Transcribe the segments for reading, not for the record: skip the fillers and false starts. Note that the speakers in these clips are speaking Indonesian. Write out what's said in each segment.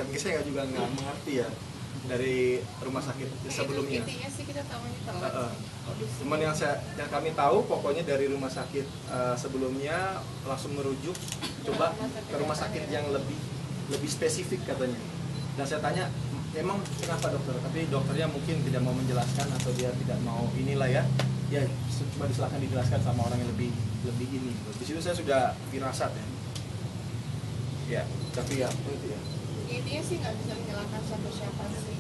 Mungkin saya juga nggak mengerti ya dari rumah sakit sebelumnya. Intinya sih kita tahunya Cuman yang kami tahu pokoknya dari rumah sakit sebelumnya langsung merujuk coba ke rumah sakit yang lebih spesifik katanya. Dan saya tanya, emang kenapa dokter? Tapi dokternya mungkin tidak mau menjelaskan atau dia tidak mau inilah ya. Ya coba silakan dijelaskan sama orang yang lebih ini. Di situ saya sudah firasat ya. Ya, tapi ya itu ya. Intinya sih nggak bisa menyalahkan siapa-siapa sih.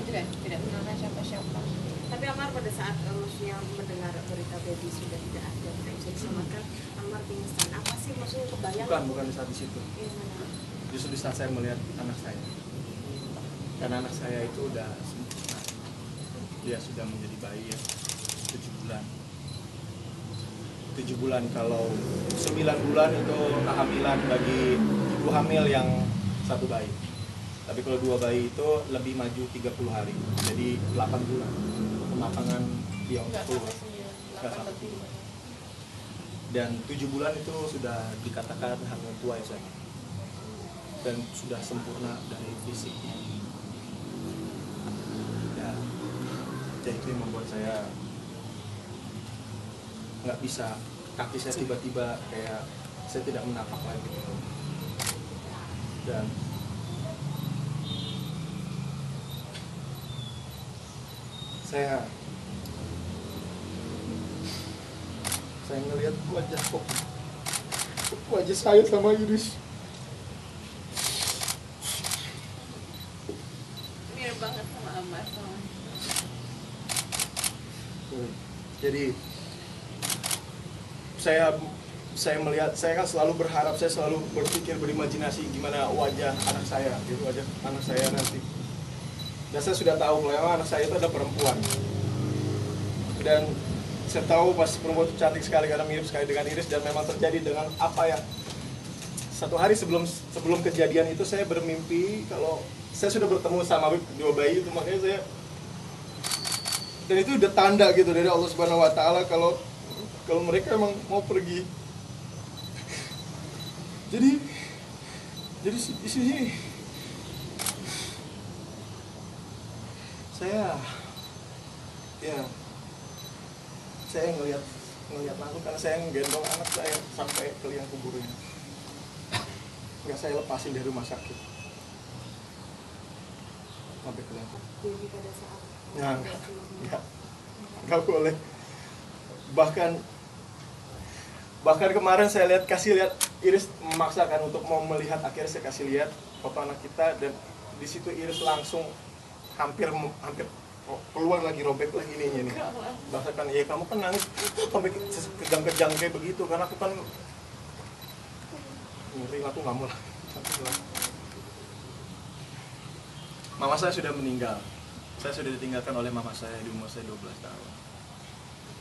Tidak menyalahkan siapa-siapa. Tapi Amar pada saat maksudnya mendengar berita baby sudah tidak ada, tidak bisa diselamatkan, Amar pingsan. Apa sih maksudnya kebayang? Bukan di saat di situ. Justru di saat saya melihat anak saya. Karena anak saya itu udah sempurna. Dia sudah menjadi bayi ya, 7 bulan. 7 bulan, kalau 9 bulan itu kehamilan bagi ibu hamil yang satu bayi. Tapi kalau 2 bayi itu lebih maju 30 hari, jadi 8 bulan. Kematangan dia untuk keluar. Dan 7 bulan itu sudah dikatakan hamil tua ya saya. Dan sudah sempurna dari fisiknya. Ya, jadi itu yang membuat saya nggak bisa, kaki saya tiba-tiba kayak saya tidak menapak lagi. Dan saya ngelihat wajah saya sama Iris. Mirip banget sama Amar sama. Jadi saya melihat, saya kan selalu berharap, saya selalu berpikir, berimajinasi gimana wajah anak saya, gitu, wajah anak saya nanti. Dan saya sudah tahu kalau anak saya itu adalah perempuan. Dan saya tahu pas perempuan itu cantik sekali karena mirip sekali dengan Iris, dan memang terjadi dengan apa ya. Satu hari sebelum kejadian itu saya bermimpi kalau saya sudah bertemu sama 2 bayi itu, makanya saya, dan itu udah tanda gitu dari Allah Subhanahu Wa Taala kalau mereka emang mau pergi. Jadi di sini saya ngelihat langsung karena saya nggendong anak saya sampai ke liang kuburnya. Nggak saya lepasin dari rumah sakit sampai ke liang kubur. Jadi pada saat nggak boleh. Bahkan kemarin saya kasih lihat Iris, memaksakan untuk mau melihat, akhirnya saya kasih lihat foto anak kita, dan di situ Iris langsung hampir keluar lagi, robek lagi ininya nih. Bahkan ya kamu kan nangis sampai kejang-kejang kayak begitu karena aku kan ngeri, aku nggak mau lah. Mama saya sudah meninggal. Saya sudah ditinggalkan oleh mama saya di umur saya 12 tahun.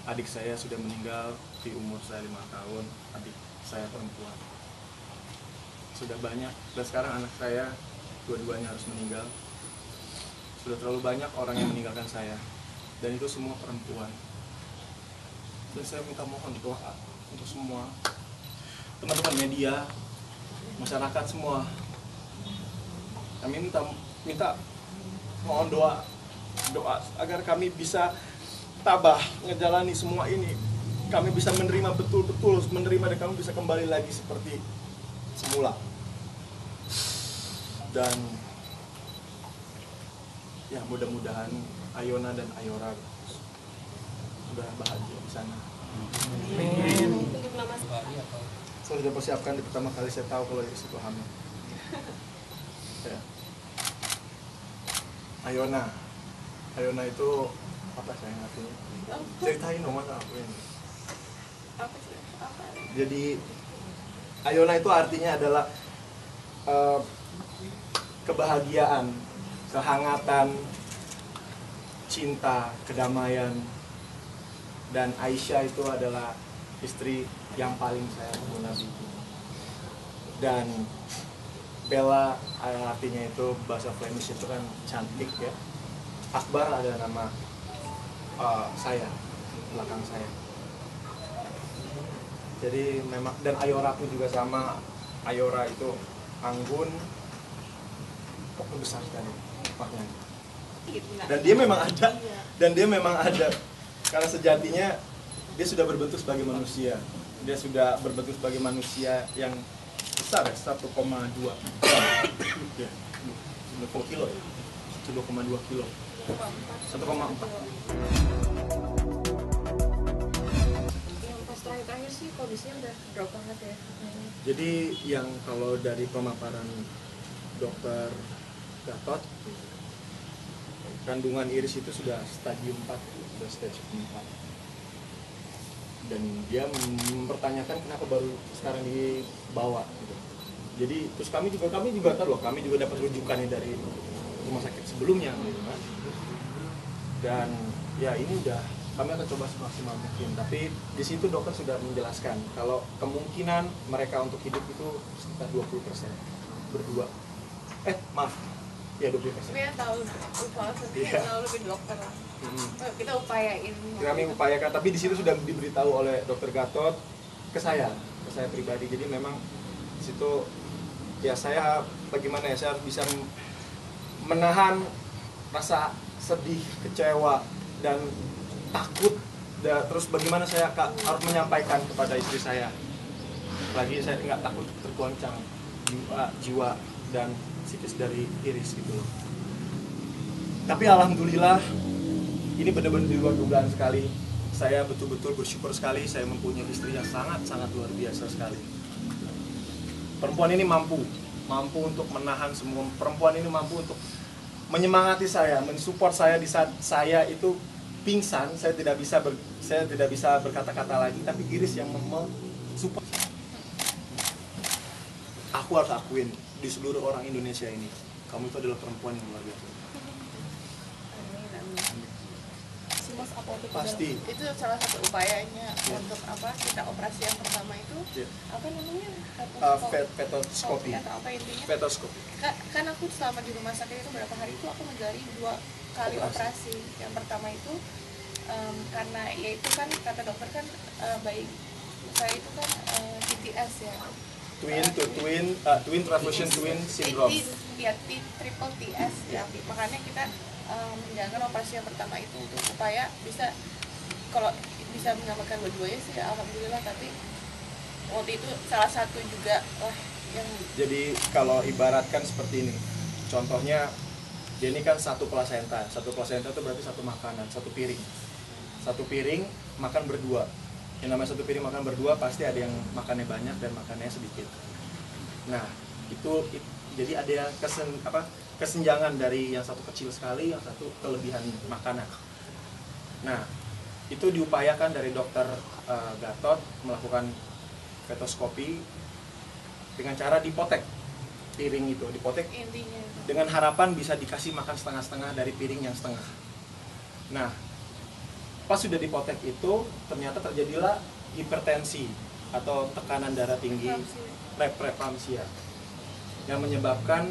Adik saya sudah meninggal di umur saya 5 tahun. Adik saya perempuan. Sudah banyak, dan sekarang anak saya dua-duanya harus meninggal. Sudah terlalu banyak orang yang meninggalkan saya, dan itu semua perempuan. Dan saya minta mohon doa untuk semua teman-teman media, masyarakat semua. Kami minta mohon doa agar kami bisa tabah ngejalani semua ini. Kami bisa menerima betul-betul, dan kami bisa kembali lagi seperti semula. Dan ya mudah-mudahan Ayona dan Ayora sudah bahagia di sana. untuk nama Saya sudah persiapkan, di pertama kali saya tahu kalau Iris itu hamil. Ya. Ayona itu apa saya ngertinya? Ceritain dong Mas aku ini. Apa sih? Apa? Jadi Ayona itu artinya adalah kebahagiaan, kehangatan, cinta, kedamaian. Dan Aisyah itu adalah istri yang paling saya mengenal. Dan Bella artinya itu bahasa Flemish itu kan cantik ya. Akbar adalah nama saya, belakang saya. Jadi memang, dan Ayora pun juga sama. Ayora itu anggun, besar sekali maknya. Gitu, nggak? Dan dia memang ada karena sejatinya dia sudah berbentuk sebagai manusia. Dia sudah berbentuk sebagai manusia yang besar ya, 1,2 ya, 1 kilo ya, 1,2 kilo, 1,4. Yang pas terakhir sih kondisinya udah drop banget ya. Jadi yang kalau dari pemaparan dokter Gatot, kandungan iris itu sudah stadium 4, sudah stage 4. Dan dia mempertanyakan kenapa baru sekarang dibawa gitu. Jadi terus kami juga tahu loh, kami juga dapat rujukannya dari rumah sakit sebelumnya gitu kan. Dan ya ini udah kami akan coba semaksimal mungkin, tapi di situ dokter sudah menjelaskan kalau kemungkinan mereka untuk hidup itu sekitar 20% berdua. Ya 20%. Tapi ya tahu sendiri Iya. tahu lebih dokter lah. Kita upayain. Kami upayakan, tapi di situ sudah diberitahu oleh dokter Gatot ke saya pribadi. Jadi memang di situ ya saya bagaimana ya, saya harus bisa menahan rasa sedih, kecewa dan takut. Terus bagaimana saya harus menyampaikan kepada istri saya. Lagi saya nggak takut tergoncang jiwa dan psikis dari iris gitu loh. Tapi alhamdulillah ini benar-benar di luar dugaan sekali. Saya betul-betul bersyukur sekali saya mempunyai istri yang sangat-sangat luar biasa sekali. Perempuan ini mampu untuk menahan semua. Perempuan ini mampu untuk menyemangati saya, mensupport saya di saat saya itu pingsan. Saya tidak bisa berkata-kata lagi, tapi iris yang mensupport. Aku harus akuin di seluruh orang Indonesia ini, kamu itu adalah perempuan yang luar biasa. Si Mas apa itu? Pasti. Itu salah satu upayanya untuk kita operasi yang pertama itu apa namanya? Fetoskopi. Atau apa intinya? Fetoskopi. Kan aku selama di rumah sakit itu berapa hari itu aku menjalani 2 kali operasi. Yang pertama itu karena ya itu kan kata dokter kan baik saya itu kan TTS ya. Twin transfusion twin syndrome. Triple TS ya. Makanya kita menjalankan operasi yang pertama itu untuk supaya bisa kalau bisa menyelamatkan dua-duanya sih alhamdulillah. Tapi waktu itu salah satu juga yang jadi kalau ibaratkan seperti ini, contohnya dia ini kan satu plasenta itu berarti satu makanan, satu piring makan berdua. Yang namanya satu piring makan berdua pasti ada yang makannya banyak dan makannya sedikit. Nah itu jadi ada kesenjangan dari yang satu kecil sekali, yang satu kelebihan makanan. Nah itu diupayakan dari dokter Gatot melakukan fetoskopi dengan cara dipotek piring itu, dipotek intinya dengan harapan bisa dikasih makan setengah-setengah dari piring yang setengah. Nah pas sudah dipotek itu ternyata terjadilah hipertensi atau tekanan darah tinggi, preeklamsia, yang menyebabkan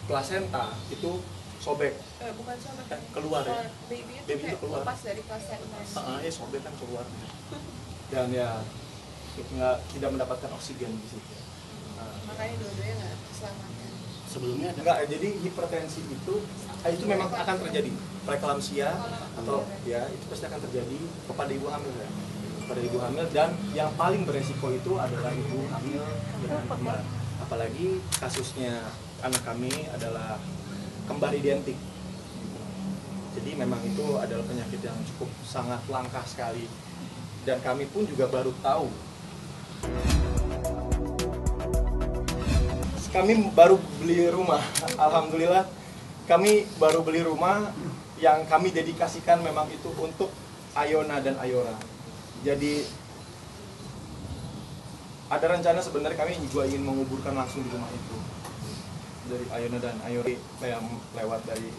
plasenta itu sobek. Bukan sobek, keluar ya. Baby itu keluar. lepas dari plasenta. Ya sobek kan keluar. Dan ya tidak mendapatkan oksigen di situ. Makanya dua-duanya nggak diselamatkan. Sebelumnya enggak, jadi hipertensi itu memang akan terjadi, preeklamsia atau ya itu pasti akan terjadi kepada ibu hamil ya. Pada ibu hamil, dan yang paling beresiko itu adalah ibu hamil dengan kembar. Apalagi kasusnya anak kami adalah kembar identik. Jadi memang itu adalah penyakit yang cukup sangat langka sekali. Dan kami pun juga baru tahu. Kami baru beli rumah, alhamdulillah kami baru beli rumah yang kami dedikasikan memang itu untuk Ayona dan Ayora. Jadi ada rencana sebenarnya kami juga ingin menguburkan langsung di rumah itu dari Ayona dan Ayora yang lewat dari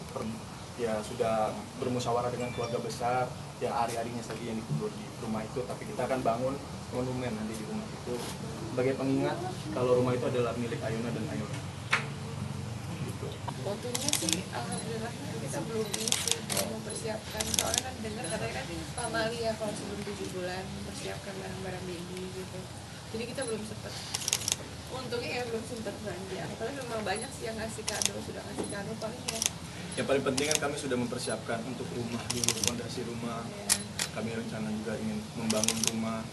ya sudah bermusyawarah dengan keluarga besar yang ari-arinya saja yang dikubur di rumah itu, tapi kita akan bangun monumen nanti di rumah itu sebagai pengingat kalau rumah itu adalah milik Ayona dan Ayora. Gitu. Waktunya sih alhamdulillah kita belum mempersiapkan, soalnya kan dengar katanya kan pamali ya kalau sebelum 7 bulan mempersiapkan barang-barang baby gitu, jadi kita belum sempat Untungnya ya belum sempat belanja, tapi memang banyak sih yang ngasih kado, sudah ngasih kado paling ya. Yang paling penting kan kami sudah mempersiapkan untuk rumah dulu, fondasi rumah. Ya. Kami rencana juga ingin membangun rumah,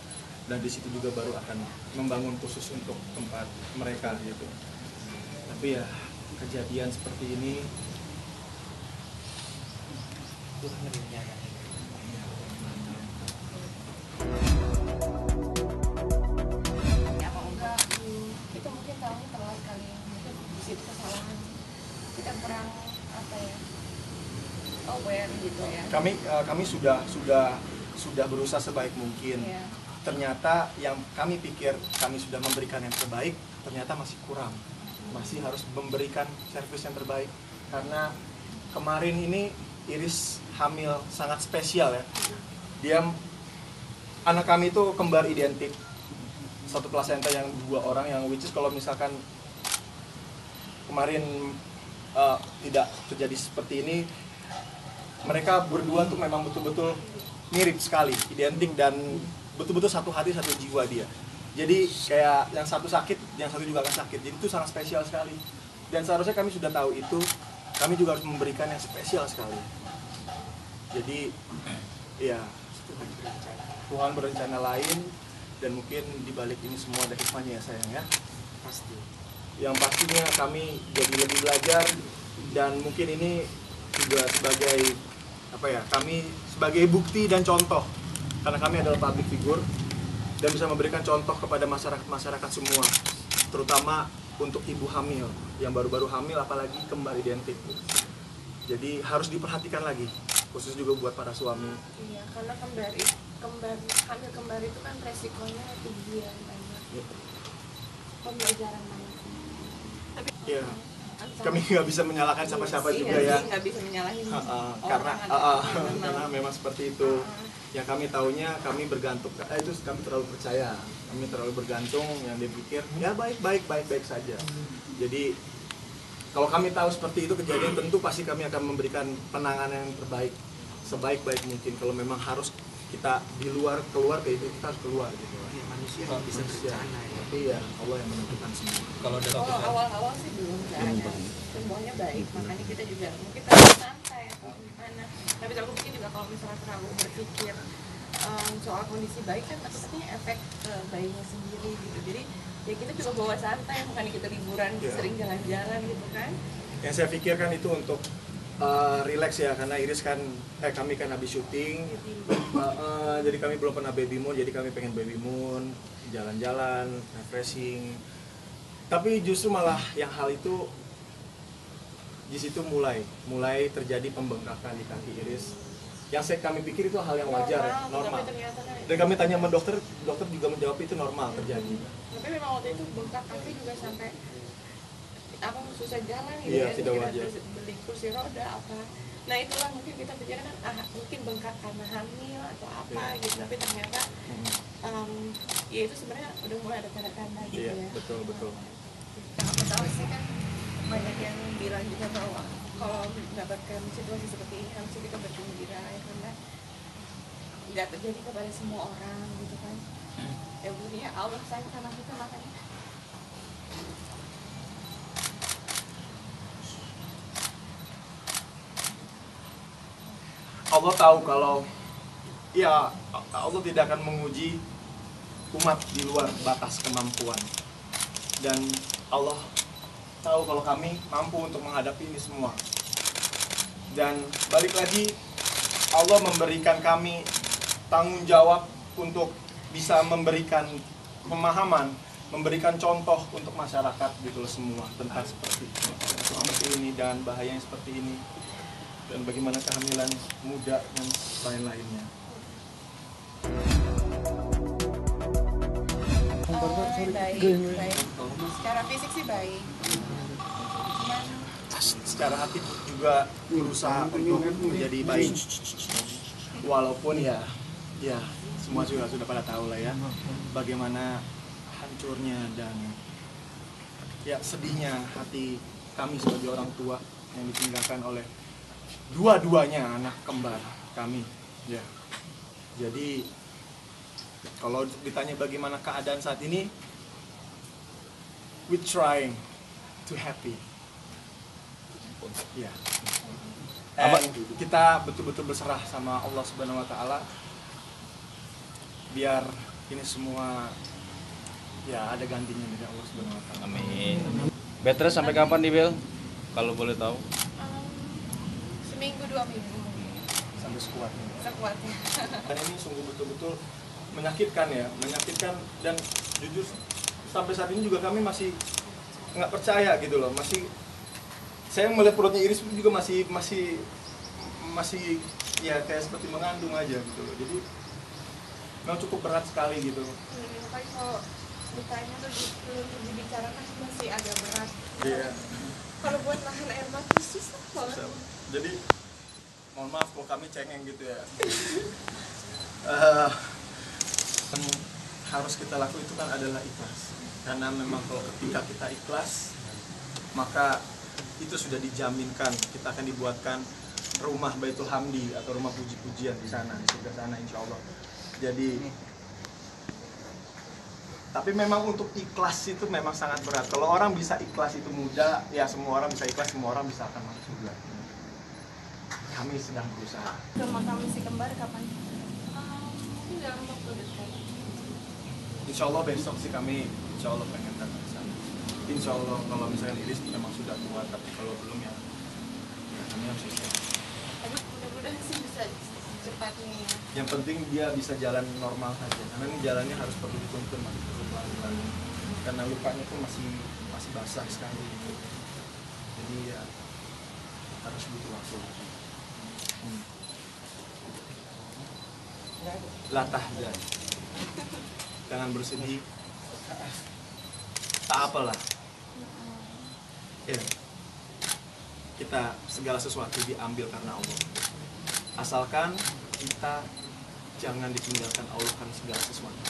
dan di situ juga baru akan membangun khusus untuk tempat mereka gitu. Tapi ya kejadian seperti ini Apa enggak, itu mungkin tahunya telat kali ya, mungkin di situ kesalahan kita kurang apa ya, aware gitu ya. kami sudah berusaha sebaik mungkin. Iya. Ternyata yang kami pikir kami sudah memberikan yang terbaik, ternyata masih kurang. Masih harus memberikan servis yang terbaik. Karena kemarin ini Iris hamil sangat spesial ya. Dia, anak kami itu kembar identik. Satu plasenta yang 2 orang, yang which is kalau misalkan kemarin tidak terjadi seperti ini, mereka berdua tuh memang betul-betul mirip sekali, identik, dan betul-betul satu hati satu jiwa dia. Jadi kayak yang satu sakit, yang satu juga akan sakit. Jadi itu sangat spesial sekali. Dan seharusnya kami sudah tahu itu, kami juga harus memberikan yang spesial sekali. Jadi ya Tuhan berencana lain, dan mungkin dibalik ini semua ada hikmahnya ya sayang ya. Pasti. Yang pastinya kami jadi lebih belajar, dan mungkin ini juga sebagai apa ya, kami sebagai bukti dan contoh, karena kami adalah public figure dan bisa memberikan contoh kepada masyarakat semua, terutama untuk ibu hamil yang baru-baru hamil, apalagi kembar identik. Jadi harus diperhatikan lagi, khusus juga buat para suami. Iya, karena hamil kembar itu kan resikonya tinggi ya, banyak. Pembelajaran banget. Iya. Kami nggak bisa menyalahkan siapa-siapa juga ya. Nggak bisa menyalahin Karena memang seperti itu. Yang kami taunya, kami bergantung, itu kami terlalu percaya, kami terlalu bergantung, yang dia pikir ya baik saja. Jadi kalau kami tahu seperti itu kejadian, tentu pasti kami akan memberikan penanganan yang terbaik, sebaik-baik mungkin. Kalau memang harus kita keluar ke itu, kita harus keluar gitu. Ya, manusia nggak bisa berencana ya. Tapi ya Allah yang menentukan semua. Kalau ada awal-awal sih belum ada, semuanya baik, makanya kita juga mungkin terlalu santai atau gimana. Tapi terlalu mungkin juga kalau misalnya terlalu berpikir soal kondisi baik kan maksudnya efek ke bayinya sendiri gitu. Jadi ya kita juga bawa santai, makanya kita liburan sering jalan-jalan gitu kan. Yang saya pikirkan itu untuk relax ya, karena Iris kan kami kan habis syuting, jadi kami belum pernah baby moon, jadi kami pengen baby moon, jalan-jalan, refreshing. Tapi justru malah yang hal itu di situ mulai terjadi pembengkakan di kaki Iris. Yang kami pikir itu hal yang wajar, normal. Dan kami tanya sama dokter juga menjawab itu normal terjadi. Tapi memang waktu itu bengkak kaki juga sampai apa susah jalan gitu ya, ya, tidak wajar. Beli kursi roda apa. Nah itulah mungkin kita pikir kan mungkin bengkak karena hamil atau apa gitu, tapi ternyata ya itu sebenarnya udah mulai ada tanda-tanda gitu ya. Betul. Yang aku tahu sih kan banyak yang bilang juga bahwa kalau mendapatkan situasi seperti ini harusnya kita bergembira ya, karena nggak terjadi kepada semua orang gitu kan. Ya budi ya, Allah sayang sama kita, makanya Allah tahu kalau ya Allah tidak akan menguji umat di luar batas kemampuan, dan Allah tahu kalau kami mampu untuk menghadapi ini semua. Dan balik lagi, Allah memberikan kami tanggung jawab untuk bisa memberikan pemahaman, memberikan contoh untuk masyarakat gitu loh semua tentang seperti ini dan bahaya yang seperti ini, dan bagaimana kehamilan muda dan lain-lainnya. baik. Secara fisik sih baik. Cuman Secara hati juga berusaha untuk menjadi baik. Walaupun ya semua juga sudah pada tahu lah ya bagaimana hancurnya dan ya sedihnya hati kami sebagai orang tua yang ditinggalkan oleh dua-duanya anak kembar kami ya. Jadi kalau ditanya bagaimana keadaan saat ini, we trying to happy. Ya. And kita betul-betul berserah sama Allah Subhanahu wa taala biar ini semua ya ada gantinya dari Allah Subhanahu wa taala. Amin. Bed rest sampai kapan nih Bel? Kalau boleh tahu. Seminggu 2 minggu Sampai sekuatnya. sekuatnya. Dan ini sungguh betul-betul menyakitkan ya, menyakitkan, dan jujur sampai saat ini juga kami masih nggak percaya gitu loh, masih saya melihat perutnya Iris juga masih ya kayak seperti mengandung aja gitu loh, jadi memang cukup berat sekali gitu. Makanya kalau ditanya tuh belum dibicarakan masih agak berat. Iya. Kalau buat nahan air mata susah banget. Jadi mohon maaf kalau kami cengeng gitu ya. Yang harus kita lakukan itu kan adalah ikhlas, karena memang kalau ketika kita ikhlas maka itu sudah dijaminkan kita akan dibuatkan rumah Baitul Hamdi atau rumah puji-pujian di sana, di sebelah sana insya Allah. Jadi tapi memang untuk ikhlas itu memang sangat berat. Kalau orang bisa ikhlas itu mudah, ya semua orang bisa ikhlas, semua orang bisa akan masuk surga. Kami sedang berusaha. Ke makam si kembar kapan? Mungkin dalam waktu dekat. Insya Allah besok sih kami insya Allah pengen datang ke sana. Insya Allah kalau misalnya Iris memang sudah kuat, tapi kalau belum ya kami harus ikhlas. Tapi mudah-mudahan sih bisa cepatnya. Yang penting dia bisa jalan normal saja, karena ini jalannya harus perlu dituntun, masih perlu pelan-pelan. Karena lukanya pun masih basah sekali gitu. Jadi ya harus butuh waktu. Latah dan jangan bersedih. Tak apalah. Ya. Kita segala sesuatu diambil karena Allah. Asalkan kita jangan ditinggalkan Allah karena segala sesuatu.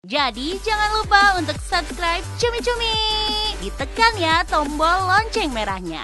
Jadi jangan lupa untuk subscribe Cumi Cumi. Ditekan ya tombol lonceng merahnya.